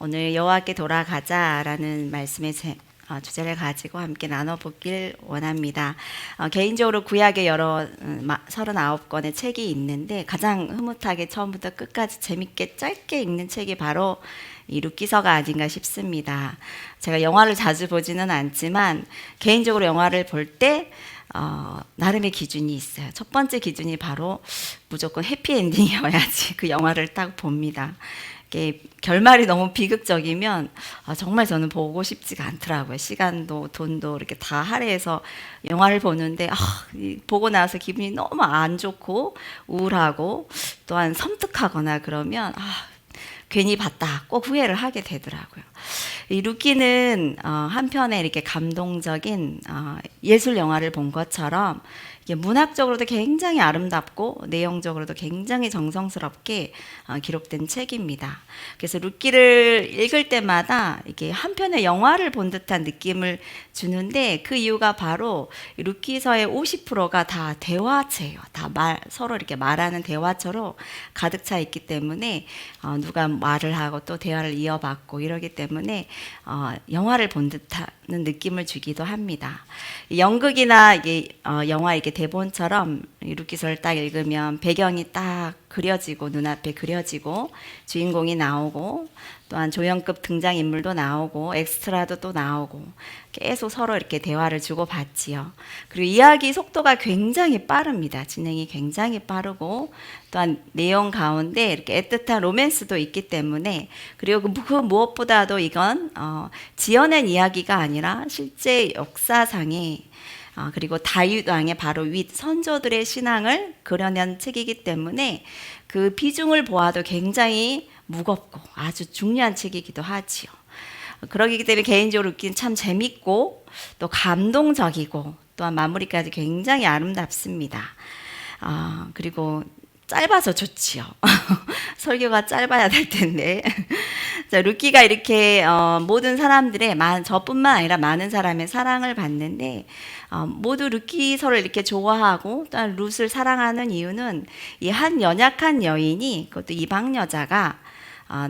오늘 여호와께 돌아가자라는 말씀의 주제를 가지고 함께 나눠보길 원합니다. 개인적으로 구약에 여러 39권의 책이 있는데 가장 흐뭇하게 처음부터 끝까지 재밌게 짧게 읽는 책이 바로 이 룻기서가 아닌가 싶습니다. 제가 영화를 자주 보지는 않지만 개인적으로 영화를 볼 때 나름의 기준이 있어요. 첫 번째 기준이 바로 무조건 해피엔딩이어야지 그 영화를 딱 봅니다. 결말이 너무 비극적이면 정말 저는 보고 싶지가 않더라고요. 시간도 돈도 이렇게 다 할애해서 영화를 보는데 보고 나서 기분이 너무 안 좋고 우울하고 또한 섬뜩하거나 그러면 괜히 봤다 꼭 후회를 하게 되더라고요. 이 루키는 한편에 이렇게 감동적인 예술 영화를 본 것처럼 문학적으로도 굉장히 아름답고 내용적으로도 굉장히 정성스럽게 기록된 책입니다. 그래서 루키를 읽을 때마다 이게 한편의 영화를 본 듯한 느낌을 주는데 그 이유가 바로 루키서의 50%가 다 대화체예요. 다 서로 이렇게 말하는 대화처로 가득 차 있기 때문에 누가 말을 하고 또 대화를 이어받고 이러기 때문에 영화를 본 듯한 느낌을 주기도 합니다. 연극이나 영화 이렇게 대본처럼 루키서를 딱 읽으면 배경이 딱 그려지고 눈앞에 그려지고 주인공이 나오고 또한 조연급 등장인물도 나오고 엑스트라도 또 나오고 계속 서로 이렇게 대화를 주고받지요. 그리고 이야기 속도가 굉장히 빠릅니다. 진행이 굉장히 빠르고 또한 내용 가운데 이렇게 애틋한 로맨스도 있기 때문에 그리고 그 무엇보다도 이건 지어낸 이야기가 아니라 실제 역사상의 그리고 다윗 왕의 바로 윗 선조들의 신앙을 그려낸 책이기 때문에 그 비중을 보아도 굉장히 무겁고 아주 중요한 책이기도 하지요. 그러기 때문에 개인적으로 읽기는 참 재밌고 또 감동적이고 또한 마무리까지 굉장히 아름답습니다. 그리고 짧아서 좋지요. 설교가 짧아야 될 텐데. 자, 루키가 이렇게 모든 사람들의 저뿐만 아니라 많은 사람의 사랑을 받는데 모두 루키서를 이렇게 좋아하고 또한 룻을 사랑하는 이유는 이 한 연약한 여인이 그것도 이방 여자가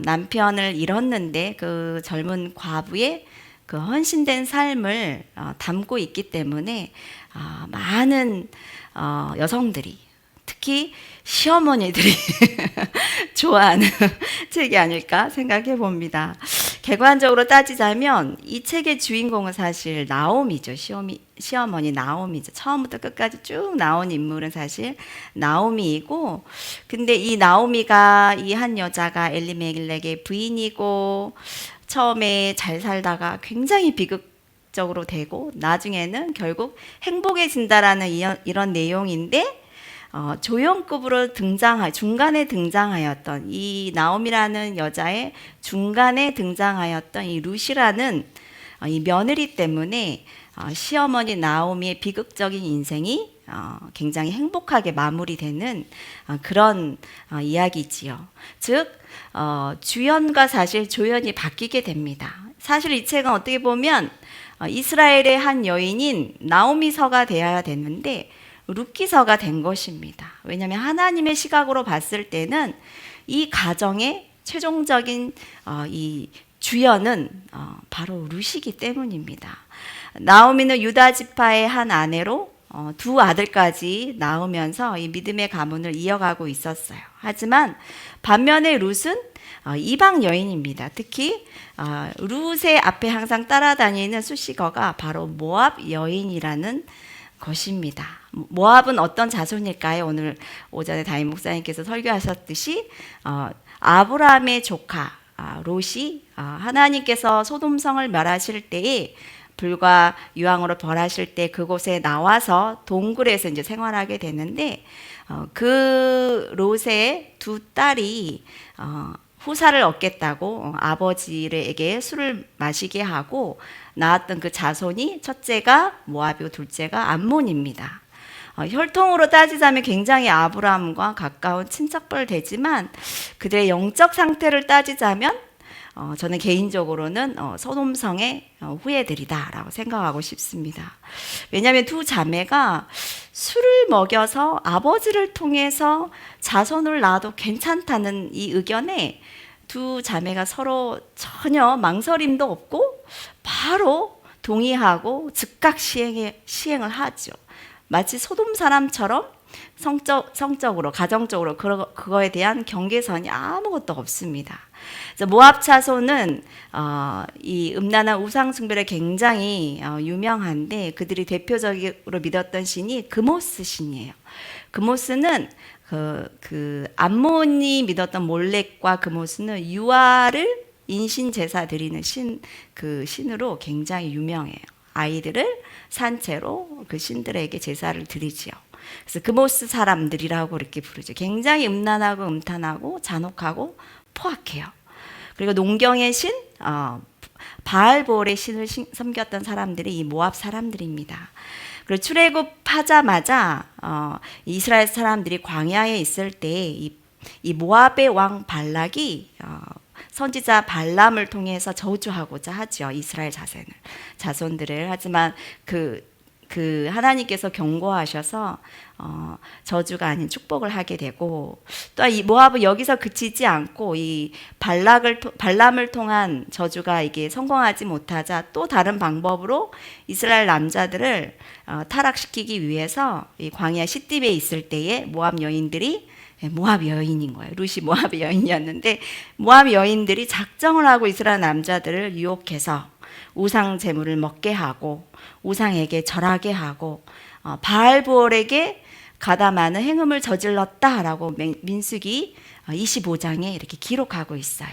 남편을 잃었는데 그 젊은 과부의 그 헌신된 삶을 담고 있기 때문에 많은 여성들이 특히 시어머니들이 좋아하는 책이 아닐까 생각해 봅니다. 객관적으로 따지자면 이 책의 주인공은 사실 나오미죠. 시어머니 나오미죠. 처음부터 끝까지 쭉 나온 인물은 사실 나오미이고, 근데 이 나오미가 이 한 여자가 엘리멜렉의 부인이고 처음에 잘 살다가 굉장히 비극적으로 되고 나중에는 결국 행복해진다라는 이런 내용인데 조연급으로 중간에 등장하였던 이 나오미라는 여자의 중간에 등장하였던 이 룻이라는 이 며느리 때문에 시어머니 나오미의 비극적인 인생이 굉장히 행복하게 마무리되는 그런 이야기지요. 즉 주연과 사실 조연이 바뀌게 됩니다. 사실 이 책은 어떻게 보면 이스라엘의 한 여인인 나오미서가 되어야 됐는데 룻기서가 된 것입니다. 왜냐하면 하나님의 시각으로 봤을 때는 이 가정의 최종적인 이 주연은 바로 룻이기 때문입니다. 나오미는 유다 지파의 한 아내로 두 아들까지 낳으면서 이 믿음의 가문을 이어가고 있었어요. 하지만 반면에 룻은 이방 여인입니다. 특히 룻의 앞에 항상 따라다니는 수식어가 바로 모압 여인이라는 것입니다. 모압은 어떤 자손일까요? 오늘 오전에 담임 목사님께서 설교하셨듯이 아브라함의 조카 롯이 하나님께서 소돔성을 멸하실 때에 불과 유황으로 벌하실 때 그곳에 나와서 동굴에서 이제 생활하게 되는데 그 롯의 두 딸이 후사를 얻겠다고 아버지에게 술을 마시게 하고 낳았던 그 자손이 첫째가 모압이고 둘째가 암몬입니다. 혈통으로 따지자면 굉장히 아브라함과 가까운 친척벌 되지만 그들의 영적 상태를 따지자면 저는 개인적으로는 소돔성의 후예들이다라고 생각하고 싶습니다. 왜냐하면 두 자매가 술을 먹여서 아버지를 통해서 자손을 낳아도 괜찮다는 이 의견에 두 자매가 서로 전혀 망설임도 없고 바로 동의하고 즉각 시행을 하죠. 마치 소돔 사람처럼 성적으로 가정적으로 그거에 대한 경계선이 아무것도 없습니다. 모압 자손은 이 음란한 우상 숭배를 굉장히 유명한데 그들이 대표적으로 믿었던 신이 금오스 신이에요. 금오스는 그 암몬이 믿었던 몰렉과 금오스는 유아를 인신 제사 드리는 그 신으로 굉장히 유명해요. 아이들을 산채로 그 신들에게 제사를 드리지요. 그래서 금오스 사람들이라고 이렇게 부르죠. 굉장히 음란하고 음탄하고 잔혹하고 포악해요. 그리고 농경의 신, 바알볼의 신을 섬겼던 사람들이 이 모압 사람들입니다. 그리고 출애굽하자마자 이스라엘 사람들이 광야에 있을 때 이 모압의 왕 발락이 선지자 발람을 통해서 저주하고자 하죠. 이스라엘 자손들을. 하지만 그 하나님께서 경고하셔서 저주가 아닌 축복을 하게 되고, 또 이 모압은 여기서 그치지 않고 이 발람을 통한 저주가 이게 성공하지 못하자 또 다른 방법으로 이스라엘 남자들을 타락시키기 위해서 이 광야 시딤에 있을 때에 모압 여인들이, 모압 여인인 거예요. 룻이 모압의 여인이었는데 모압 여인들이 작정을 하고 이스라엘 남자들을 유혹해서 우상 제물을 먹게 하고 우상에게 절하게 하고 바알볼에게 가담하는 행음을 저질렀다라고 민수기 25장에 이렇게 기록하고 있어요.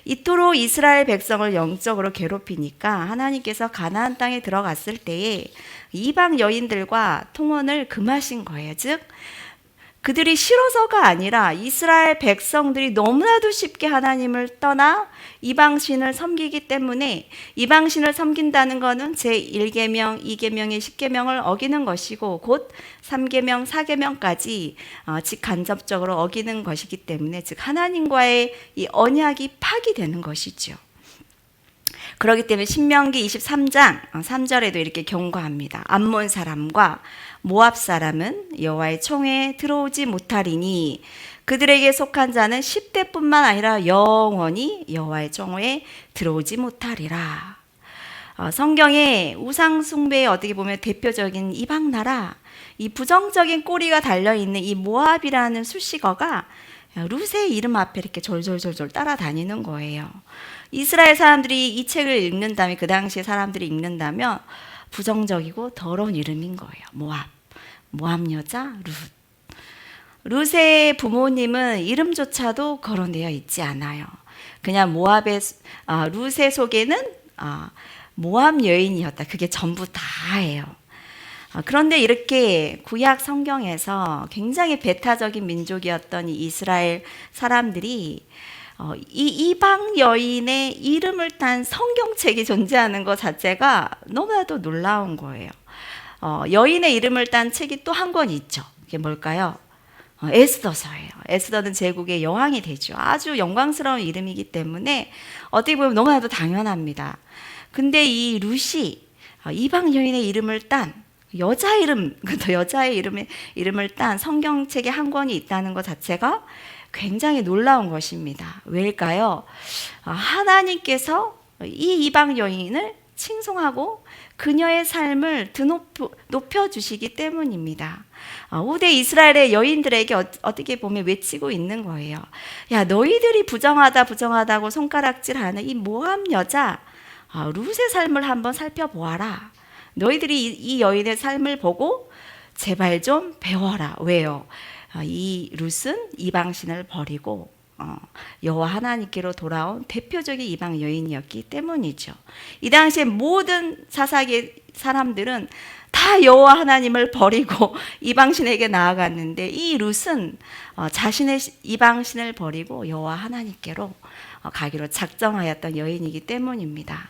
이토록 이스라엘 백성을 영적으로 괴롭히니까 하나님께서 가나안 땅에 들어갔을 때에 이방 여인들과 통혼을 금하신 거예요. 즉 그들이 싫어서가 아니라 이스라엘 백성들이 너무나도 쉽게 하나님을 떠나 이방신을 섬기기 때문에, 이방신을 섬긴다는 것은 제1계명, 2계명의 10계명을 어기는 것이고 곧 3계명, 4계명까지 직간접적으로 어기는 것이기 때문에, 즉 하나님과의 이 언약이 파기되는 것이죠. 그렇기 때문에 신명기 23장 3절에도 이렇게 경고합니다. 암몬 사람과 모압 사람은 여호와의 총에 들어오지 못하리니 그들에게 속한 자는 10대뿐만 아니라 영원히 여호와의 총에 들어오지 못하리라. 성경에 우상 숭배의 어떻게 보면 대표적인 이방 나라, 이 부정적인 꼬리가 달려있는 이 모압이라는 수식어가 룻의 이름 앞에 이렇게 졸졸졸졸 따라다니는 거예요. 이스라엘 사람들이 이 책을 읽는다면, 그 당시에 사람들이 읽는다면 부정적이고 더러운 이름인 거예요. 모압 여자 룻. 룻의 부모님은 이름조차도 거론되어 있지 않아요. 그냥 룻의 속에는 모압 여인이었다. 그게 전부 다예요. 그런데 이렇게 구약 성경에서 굉장히 배타적인 민족이었던 이 이스라엘 사람들이 이 이방 여인의 이름을 딴 성경책이 존재하는 것 자체가 너무나도 놀라운 거예요. 여인의 이름을 딴 책이 또 한 권 있죠. 그게 뭘까요? 에스더서예요. 에스더는 제국의 여왕이 되죠. 아주 영광스러운 이름이기 때문에 어떻게 보면 너무나도 당연합니다. 근데 이 룻이 이방 여인의 이름을 딴 여자의 이름을 딴 성경책에 한 권이 있다는 것 자체가 굉장히 놀라운 것입니다. 왜일까요? 하나님께서 이 이방 여인을 칭송하고 그녀의 삶을 높여주시기 때문입니다. 후대 이스라엘의 여인들에게 어떻게 보면 외치고 있는 거예요. 야, 너희들이 부정하다고 손가락질하는 이 모압 여자 룻의 삶을 한번 살펴보아라. 너희들이 이 여인의 삶을 보고 제발 좀 배워라. 왜요? 이 룻은 이방신을 버리고 여호와 하나님께로 돌아온 대표적인 이방 여인이었기 때문이죠. 이 당시에 모든 사사기의 사람들은 다 여호와 하나님을 버리고 이방신에게 나아갔는데 이 룻은 자신의 이방신을 버리고 여호와 하나님께로 가기로 작정하였던 여인이기 때문입니다.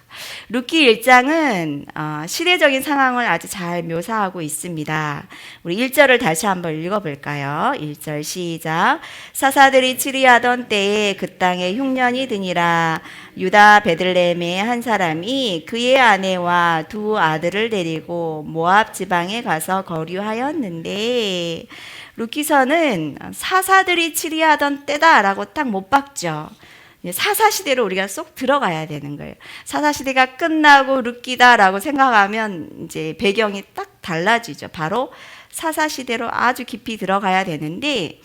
룻기 1장은 시대적인 상황을 아주 잘 묘사하고 있습니다. 우리 1절을 다시 한번 읽어볼까요? 1절 시작. 사사들이 치리하던 때에 그 땅에 흉년이 드니라. 유다 베들레헴의 한 사람이 그의 아내와 두 아들을 데리고 모압 지방에 가서 거류하였는데, 룻기서는 사사들이 치리하던 때다라고 딱 못 박죠. 사사시대로 우리가 쏙 들어가야 되는 거예요. 사사시대가 끝나고 룻기다라고 생각하면 이제 배경이 딱 달라지죠. 바로 사사시대로 아주 깊이 들어가야 되는데,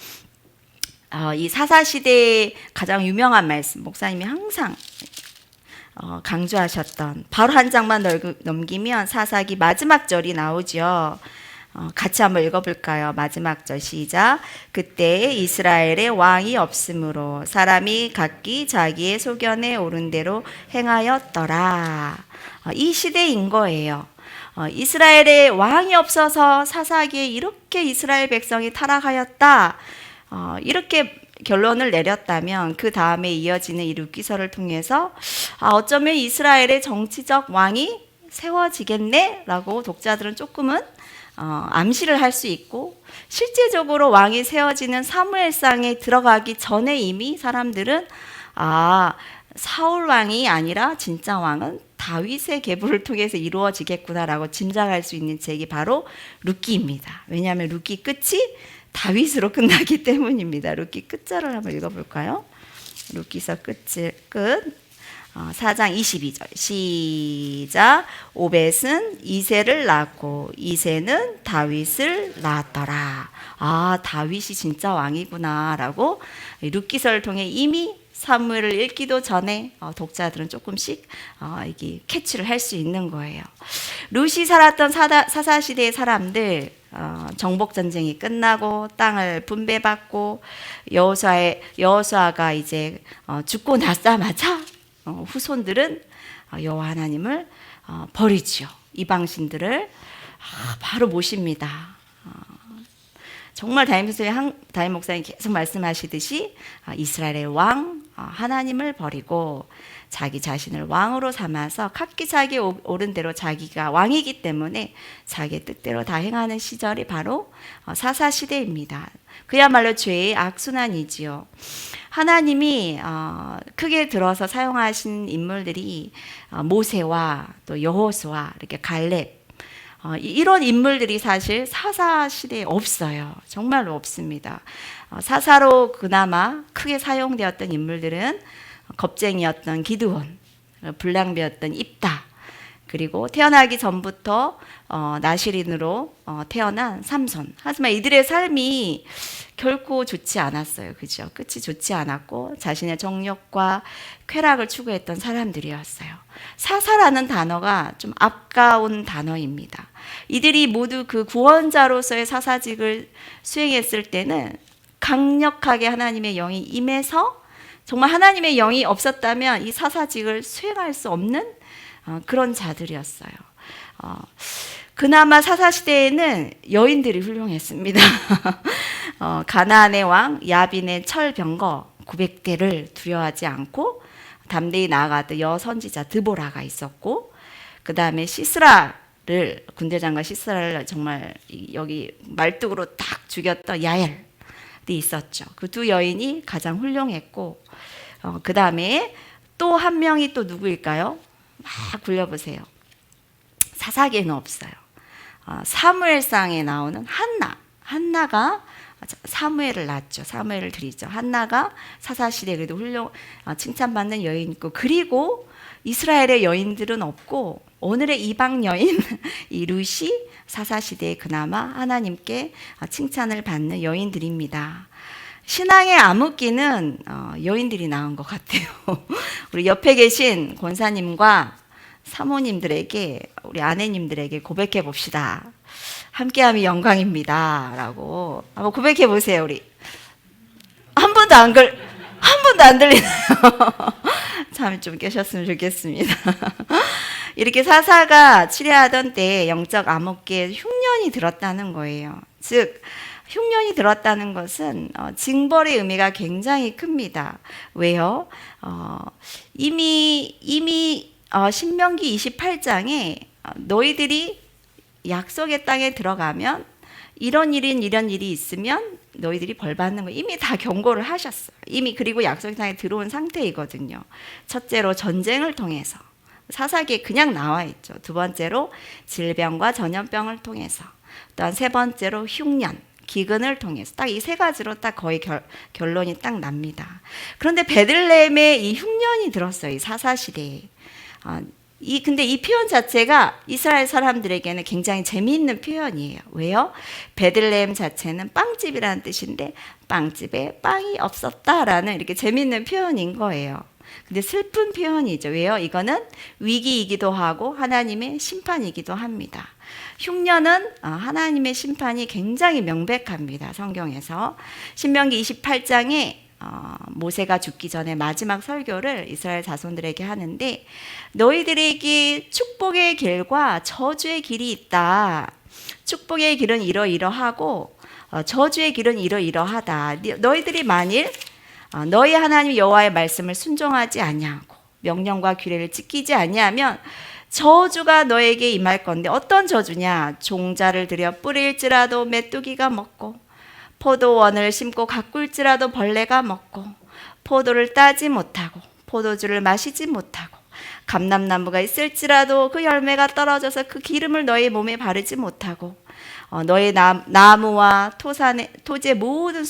이 사사시대의 가장 유명한 말씀, 목사님이 항상 강조하셨던, 바로 한 장만 넘기면 사사기 마지막 절이 나오죠. 같이 한번 읽어볼까요? 마지막 절 시작. 그때 이스라엘에 왕이 없으므로 사람이 각기 자기의 소견에 오른 대로 행하였더라. 이 시대인 거예요. 이스라엘에 왕이 없어서 사사기에 이렇게 이스라엘 백성이 타락하였다, 이렇게 결론을 내렸다면 그 다음에 이어지는 이 룻기서를 통해서 어쩌면 이스라엘의 정치적 왕이 세워지겠네 라고 독자들은 조금은 암시를 할 수 있고, 실제적으로 왕이 세워지는 사무엘상에 들어가기 전에 이미 사람들은 사울 왕이 아니라 진짜 왕은 다윗의 계보를 통해서 이루어지겠구나라고 짐작할 수 있는 책이 바로 룻기입니다. 왜냐하면 룻기 끝이 다윗으로 끝나기 때문입니다. 룻기 끝절을 한번 읽어볼까요? 룻기서 끝 4장 22절 시작. 오벳은 이새를 낳고 이새는 다윗을 낳았더라. 다윗이 진짜 왕이구나 라고 룻기서를 통해 이미 사무엘을 읽기도 전에 독자들은 조금씩 이게 캐치를 할 수 있는 거예요. 룻이 살았던 사사시대의 사람들, 정복전쟁이 끝나고 땅을 분배받고 여호수아가 이제 죽고 나자마자 후손들은 여호와 하나님을 버리지요. 이방신들을 바로 모십니다. 정말 담임 목사님 계속 말씀하시듯이 이스라엘의 왕 하나님을 버리고 자기 자신을 왕으로 삼아서 각기 자기 옳은 대로 자기가 왕이기 때문에 자기의 뜻대로 다 행하는 시절이 바로 사사시대입니다. 그야말로 죄의 악순환이지요. 하나님이 크게 들어서 사용하신 인물들이 모세와 또 여호수아, 이렇게 갈렙, 이런 인물들이 사실 사사시대에 없어요. 정말로 없습니다. 사사로 그나마 크게 사용되었던 인물들은 겁쟁이였던 기드온, 불량배였던 입다, 그리고 태어나기 전부터 나실인으로 태어난 삼손. 하지만 이들의 삶이 결코 좋지 않았어요. 그죠? 끝이 좋지 않았고 자신의 정욕과 쾌락을 추구했던 사람들이었어요. 사사라는 단어가 좀 아까운 단어입니다. 이들이 모두 그 구원자로서의 사사직을 수행했을 때는 강력하게 하나님의 영이 임해서, 정말 하나님의 영이 없었다면 이 사사직을 수행할 수 없는 그런 자들이었어요. 그나마 사사시대에는 여인들이 훌륭했습니다. 가나안의 왕 야빈의 철병거 900대를 두려워하지 않고 담대히 나아갔던 여선지자 드보라가 있었고, 그 다음에 시스라를, 군대장관 시스라를 정말 여기 말뚝으로 딱 죽였던 야엘이 있었죠. 그 두 여인이 가장 훌륭했고, 그 다음에 또 한 명이 또 누구일까요? 막 굴려보세요. 사사기에는 없어요. 사무엘상에 나오는 한나가 사무엘을 낳았죠. 사무엘을 드리죠. 한나가 사사시대에 그래도 칭찬받는 여인이고, 그리고 이스라엘의 여인들은 없고 오늘의 이방 여인 이 룻이 사사시대에 그나마 하나님께 칭찬을 받는 여인들입니다. 신앙의 암흑기는 여인들이 낳은 것 같아요. 우리 옆에 계신 권사님과 사모님들에게, 우리 아내님들에게 고백해 봅시다. 함께함이 영광입니다 라고 한번 고백해 보세요. 우리 한 번도 안 들리나요? 잠이 좀 깨셨으면 좋겠습니다. 이렇게 사사가 치레하던 때에 영적 암흑기에 흉년이 들었다는 거예요. 즉 흉년이 들었다는 것은 징벌의 의미가 굉장히 큽니다. 왜요? 이미 신명기 28장에 너희들이 약속의 땅에 들어가면 이런 일이 있으면 너희들이 벌 받는 거 이미 다 경고를 하셨어요. 이미 그리고 약속의 땅에 들어온 상태이거든요. 첫째로 전쟁을 통해서, 사사기에 그냥 나와 있죠. 두 번째로 질병과 전염병을 통해서, 또한 세 번째로 흉년, 기근을 통해서 딱 이 세 가지로 딱 거의 결론이 딱 납니다. 그런데 베들레헴에 이 흉년이 들었어요. 이 사사 시대에. 근데 이 표현 자체가 이스라엘 사람들에게는 굉장히 재미있는 표현이에요. 왜요? 베들레헴 자체는 빵집이라는 뜻인데 빵집에 빵이 없었다라는 이렇게 재미있는 표현인 거예요. 근데 슬픈 표현이죠. 왜요? 이거는 위기이기도 하고 하나님의 심판이기도 합니다. 흉년은 하나님의 심판이 굉장히 명백합니다. 성경에서 신명기 28장에 모세가 죽기 전에 마지막 설교를 이스라엘 자손들에게 하는데 너희들에게 축복의 길과 저주의 길이 있다. 축복의 길은 이러이러하고 저주의 길은 이러이러하다. 너희들이 만일 너희 하나님 여호와의 말씀을 순종하지 아니하고 명령과 규례를 지키지 아니하면 저주가 너에게 임할 건데 어떤 저주냐? 종자를 들여 뿌릴지라도 메뚜기가 먹고 포도원을 심고 가꿀지라도 벌레가 먹고 포도를 따지 못하고 포도주를 마시지 못하고 감람나무가 있을지라도 그 열매가 떨어져서 그 기름을 너희 몸에 바르지 못하고 너의 나무와 토지의 모든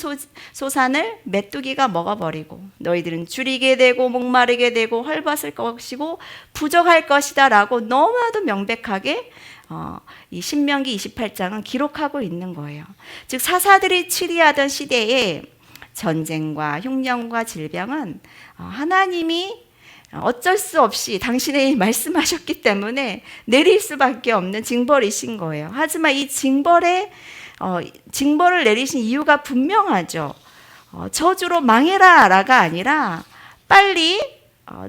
소산을 메뚜기가 먹어버리고 너희들은 줄이게 되고 목마르게 되고 헐벗을 것이고 부족할 것이다 라고 너무나도 명백하게 이 신명기 28장은 기록하고 있는 거예요. 즉 사사들이 치리하던 시대에 전쟁과 흉년과 질병은 하나님이 어쩔 수 없이 당신의 말씀하셨기 때문에 내릴 수밖에 없는 징벌이신 거예요. 하지만 이 징벌을 내리신 이유가 분명하죠. 저주로 망해라가 아니라 빨리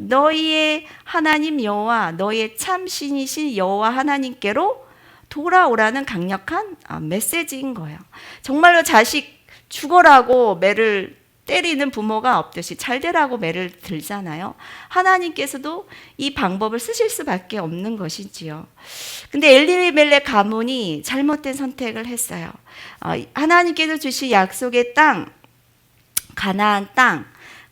너희의 하나님 여호와 너희의 참신이신 여호와 하나님께로 돌아오라는 강력한 메시지인 거예요. 정말로 자식 죽어라고 매를 때리는 부모가 없듯이 잘 되라고 매를 들잖아요. 하나님께서도 이 방법을 쓰실 수밖에 없는 것이지요. 근데 엘리멜렉 가문이 잘못된 선택을 했어요. 하나님께서 주신 약속의 땅, 가나안 땅,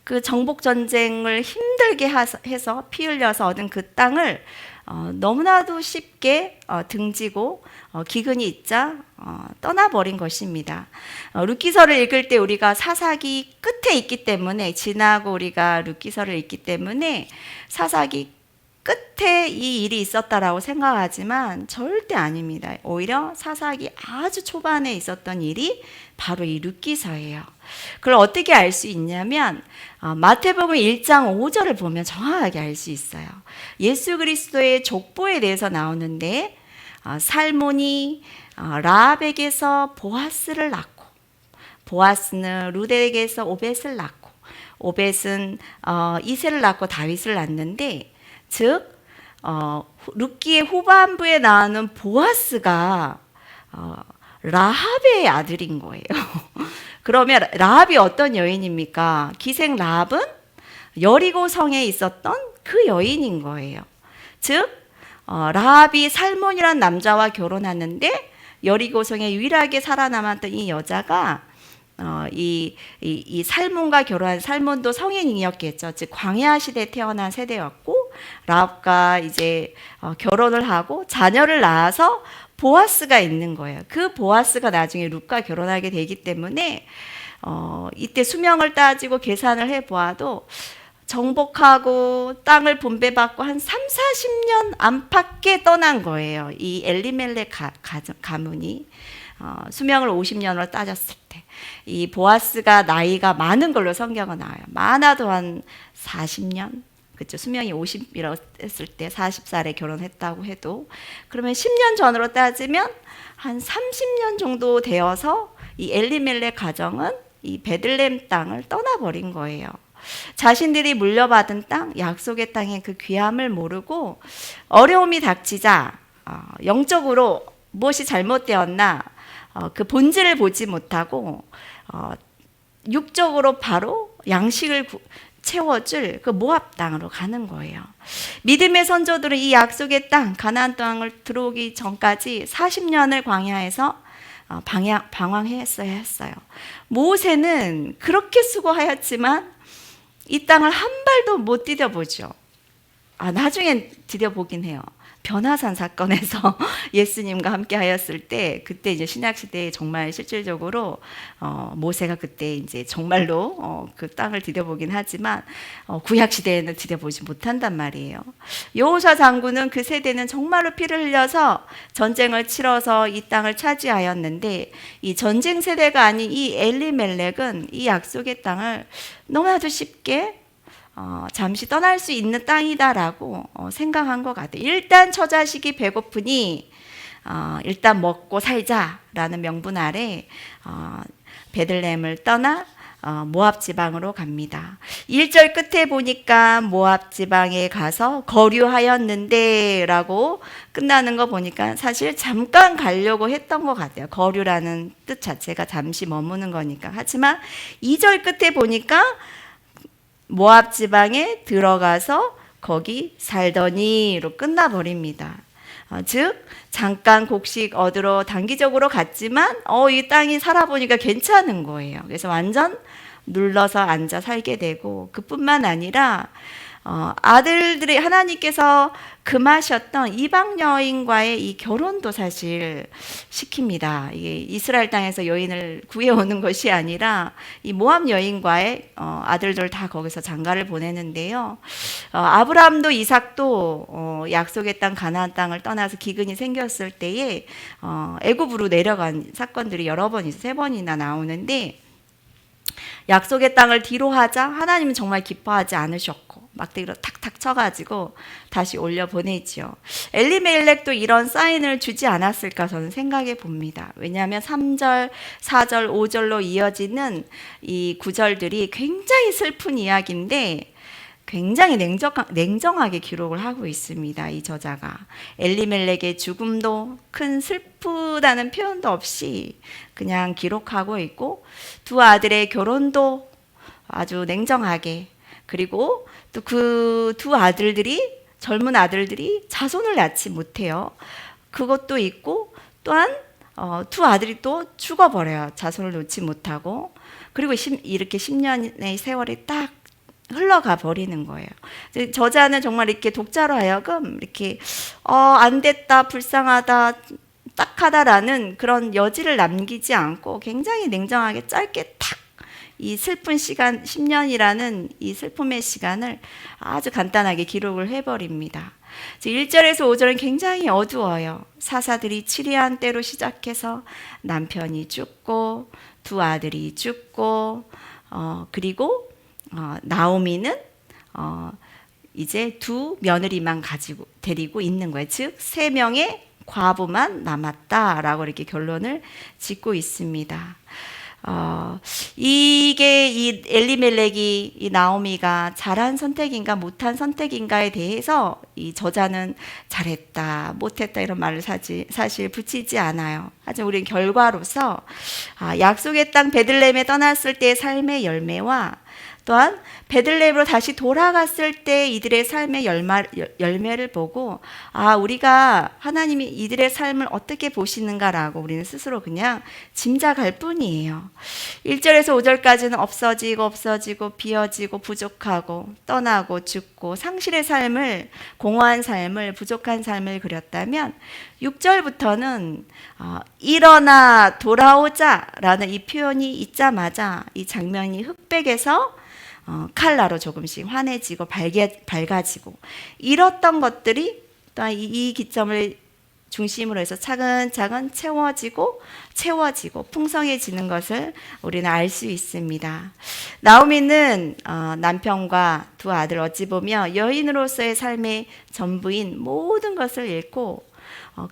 그 정복 전쟁을 힘들게 해서 피 흘려서 얻은 그 땅을 너무나도 쉽게 등지고 기근이 있자 떠나버린 것입니다. 룻기서를 읽을 때 우리가 사사기 끝에 있기 때문에 지나고 우리가 룻기서를 읽기 때문에 사사기 끝에 이 일이 있었다라고 생각하지만 절대 아닙니다. 오히려 사사기 아주 초반에 있었던 일이 바로 이 룻기서예요. 그걸 어떻게 알 수 있냐면 마태복음 1장 5절을 보면 정확하게 알 수 있어요. 예수 그리스도의 족보에 대해서 나오는데 살몬이 라합에게서 보아스를 낳고 보아스는 룻에게서 오벳을 낳고 오벳은 이새를 낳고 다윗을 낳는데 즉 룻기의 후반부에 나오는 보아스가 라합의 아들인 거예요. 그러면 라합이 어떤 여인입니까? 기생 라합은 여리고 성에 있었던 그 여인인 거예요. 즉 라합이 살몬이라는 남자와 결혼하는데 여리고 성에 유일하게 살아남았던 이 여자가 이 살몬과 결혼한 살몬도 성인이었겠죠. 즉 광야 시대에 태어난 세대였고 라합과 이제 결혼을 하고 자녀를 낳아서 보아스가 있는 거예요. 그 보아스가 나중에 룻과 결혼하게 되기 때문에 이때 수명을 따지고 계산을 해보아도 정복하고 땅을 분배받고 한 3, 40년 안팎에 떠난 거예요. 이 엘리멜렉 가문이 수명을 50년으로 따졌을 때 이 보아스가 나이가 많은 걸로 성경은 나와요. 많아도 한 40년, 그렇죠. 수명이 50이라고 했을 때 40살에 결혼했다고 해도 그러면 10년 전으로 따지면 한 30년 정도 되어서 이 엘리멜렉 가정은 이 베들레헴 땅을 떠나버린 거예요. 자신들이 물려받은 땅, 약속의 땅의 그 귀함을 모르고 어려움이 닥치자 영적으로 무엇이 잘못되었나 그 본질을 보지 못하고 육적으로 바로 양식을 채워줄 그 모압 땅으로 가는 거예요. 믿음의 선조들은 이 약속의 땅, 가나안 땅을 들어오기 전까지 40년을 광야에서 방황했어야 했어요. 모세는 그렇게 수고하였지만 이 땅을 한 발도 못 디뎌보죠. 나중엔 드디어 보긴 해요. 변화산 사건에서 예수님과 함께 하였을 때, 그때 이제 신약 시대에 정말 실질적으로 모세가 그때 이제 정말로 그 땅을 들여보긴 하지만 구약 시대에는 들여보지 못한단 말이에요. 여호수아 장군은 그 세대는 정말로 피를 흘려서 전쟁을 치러서 이 땅을 차지하였는데, 이 전쟁 세대가 아닌 이 엘리멜렉은 이 약속의 땅을 너무나도 쉽게 잠시 떠날 수 있는 땅이다라고 생각한 것 같아요. 일단 처자식이 배고프니 일단 먹고 살자라는 명분 아래 베들레헴을 떠나 모압 지방으로 갑니다. 1절 끝에 보니까 모압 지방에 가서 거류하였는데 라고 끝나는 거 보니까 사실 잠깐 가려고 했던 것 같아요. 거류라는 뜻 자체가 잠시 머무는 거니까. 하지만 2절 끝에 보니까 모압 지방에 들어가서 거기 살더니로 끝나버립니다. 즉 잠깐 곡식 얻으러 단기적으로 갔지만 이 땅이 살아보니까 괜찮은 거예요. 그래서 완전 눌러서 앉아 살게 되고, 그뿐만 아니라 아들들이 하나님께서 금하셨던 이방 여인과의 이 결혼도 사실 시킵니다. 이게 이스라엘 땅에서 여인을 구해오는 것이 아니라 이 모압 여인과의 아들들 다 거기서 장가를 보내는데요. 아브라함도 이삭도 약속의 땅 가나안 땅을 떠나서 기근이 생겼을 때에 애굽으로 내려간 사건들이 여러 번, 3번이나 나오는데, 약속의 땅을 뒤로 하자 하나님은 정말 기뻐하지 않으셨고 막대기로 탁탁 쳐가지고 다시 올려보내지요. 엘리멜렉도 이런 사인을 주지 않았을까 저는 생각해 봅니다. 왜냐하면 3절, 4절, 5절로 이어지는 이 구절들이 굉장히 슬픈 이야기인데 굉장히 냉정하게 기록을 하고 있습니다. 이 저자가 엘리멜렉의 죽음도 큰 슬프다는 표현도 없이 그냥 기록하고 있고, 두 아들의 결혼도 아주 냉정하게, 그리고 또 그 두 아들들이, 젊은 아들들이 자손을 낳지 못해요. 그것도 있고, 또한 두 아들이 또 죽어버려요. 자손을 놓지 못하고. 그리고 이렇게 10년의 세월이 딱 흘러가 버리는 거예요. 저자는 정말 이렇게 독자로 하여금 이렇게 안 됐다, 불쌍하다, 딱하다라는 그런 여지를 남기지 않고 굉장히 냉정하게 짧게 탁 이 슬픈 시간, 10년이라는 이 슬픔의 시간을 아주 간단하게 기록을 해버립니다. 1절에서 5절은 굉장히 어두워요. 사사들이 치리한 때로 시작해서 남편이 죽고 두 아들이 죽고 그리고 나오미는 이제 두 며느리만 데리고 있는 거예요. 즉 3명의 과부만 남았다라고 이렇게 결론을 짓고 있습니다. 이게 이 엘리멜렉이 이 나오미가 잘한 선택인가 못한 선택인가에 대해서 이 저자는 잘했다 못했다 이런 말을 사실 붙이지 않아요. 하지만 우리는 결과로서 약속의 땅 베들레헴에 떠났을 때의 삶의 열매와 또한 베들레헴으로 다시 돌아갔을 때 이들의 삶의 열매를 보고 우리가 하나님이 이들의 삶을 어떻게 보시는가라고 우리는 스스로 그냥 짐작할 뿐이에요. 1절에서 5절까지는 없어지고 비어지고 부족하고 떠나고 죽고 상실의 삶을, 공허한 삶을, 부족한 삶을 그렸다면 6절부터는 일어나 돌아오자 라는 이 표현이 있자마자 이 장면이 흑백에서 칼라로 조금씩 환해지고 밝아지고 이랬던 것들이 또 이 기점을 중심으로 해서 차근차근 채워지고 풍성해지는 것을 우리는 알 수 있습니다. 나오미는 남편과 두 아들 어찌 보면 여인으로서의 삶의 전부인 모든 것을 잃고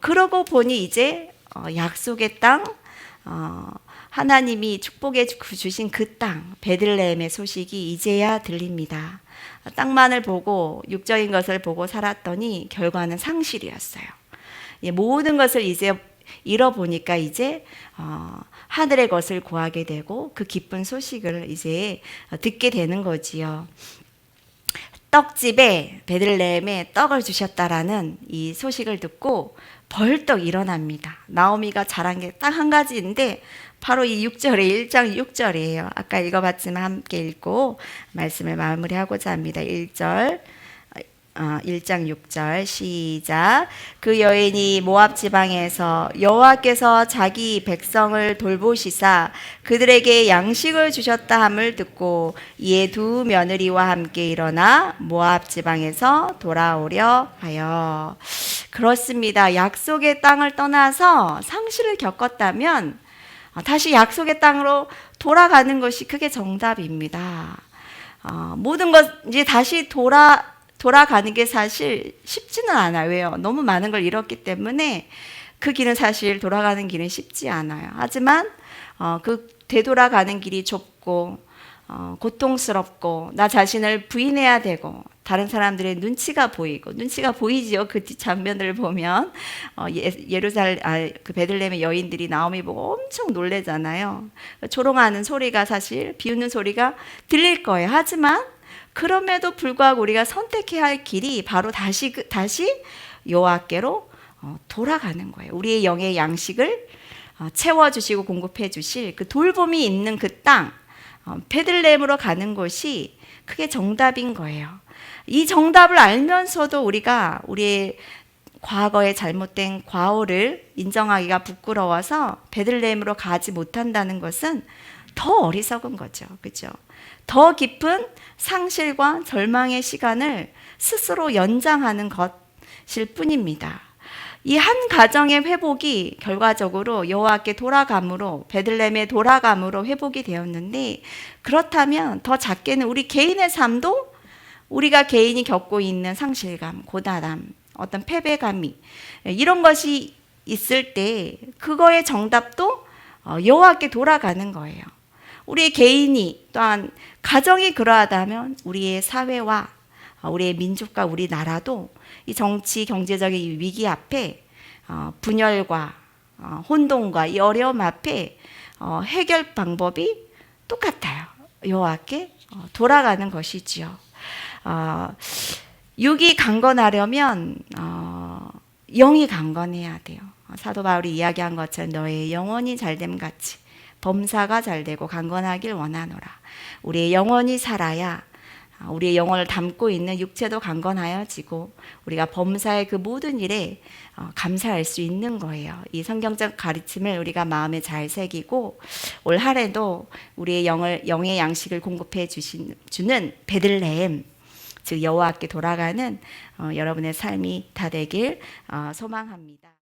그러고 보니 이제 약속의 땅, 하나님이 축복해 주신 그 땅 베들레헴의 소식이 이제야 들립니다. 땅만을 보고 육적인 것을 보고 살았더니 결과는 상실이었어요. 모든 것을 이제 잃어보니까 이제 하늘의 것을 구하게 되고 그 기쁜 소식을 이제 듣게 되는 거지요. 떡집에 베들레헴에 떡을 주셨다라는 이 소식을 듣고 벌떡 일어납니다. 나오미가 잘한 게 딱 한 가지인데 바로 이 6절에 1장 6절이에요. 아까 읽어봤지만 함께 읽고 말씀을 마무리하고자 합니다. 1절 1장 6절 시작. 그 여인이 모압 지방에서 여호와께서 자기 백성을 돌보시사 그들에게 양식을 주셨다 함을 듣고 이에 두 며느리와 함께 일어나 모압 지방에서 돌아오려 하여. 그렇습니다. 약속의 땅을 떠나서 상실을 겪었다면 다시 약속의 땅으로 돌아가는 것이 그게 정답입니다. 모든 것이 다시 돌아가는 게 사실 쉽지는 않아요. 왜요? 너무 많은 걸 잃었기 때문에 그 길은 사실 돌아가는 길은 쉽지 않아요. 하지만 그 되돌아가는 길이 좁고 고통스럽고 나 자신을 부인해야 되고 다른 사람들의 눈치가 보이지요. 그 뒷장면을 보면 그 베들레헴의 여인들이 나오미 보고 엄청 놀래잖아요. 조롱하는 소리가 사실 비웃는 소리가 들릴 거예요. 하지만 그럼에도 불구하고 우리가 선택해야 할 길이 바로 다시 여호와께로 돌아가는 거예요. 우리의 영의 양식을 채워주시고 공급해 주실 그 돌봄이 있는 그 땅, 베들레헴으로 가는 것이 그게 정답인 거예요. 이 정답을 알면서도 우리가 우리의 과거의 잘못된 과오를 인정하기가 부끄러워서 베들레헴으로 가지 못한다는 것은 더 어리석은 거죠. 그죠? 더 깊은 상실과 절망의 시간을 스스로 연장하는 것일 뿐입니다. 이 한 가정의 회복이 결과적으로 여호와께 돌아감으로 베들레헴에 돌아감으로 회복이 되었는데, 그렇다면 더 작게는 우리 개인의 삶도 우리가 개인이 겪고 있는 상실감, 고단함, 어떤 패배감이 이런 것이 있을 때 그거의 정답도 여호와께 돌아가는 거예요. 우리의 개인이 또한 가정이 그러하다면 우리의 사회와 우리의 민족과 우리나라도 이 정치 경제적인 위기 앞에 분열과 혼돈과 이 어려움 앞에 해결 방법이 똑같아요. 여호와께 돌아가는 것이지요. 육이 강건하려면 영이 강건해야 돼요. 사도 바울이 이야기한 것처럼 너의 영혼이 잘됨 같이 범사가 잘되고 강건하길 원하노라. 우리의 영혼이 살아야 우리의 영혼을 담고 있는 육체도 강건하여지고 우리가 범사의 그 모든 일에 감사할 수 있는 거예요. 이 성경적 가르침을 우리가 마음에 잘 새기고 올 한해도 우리의 영의 양식을 공급해 주는 베들레헴, 즉 여호와께 돌아가는 여러분의 삶이 다 되길 소망합니다.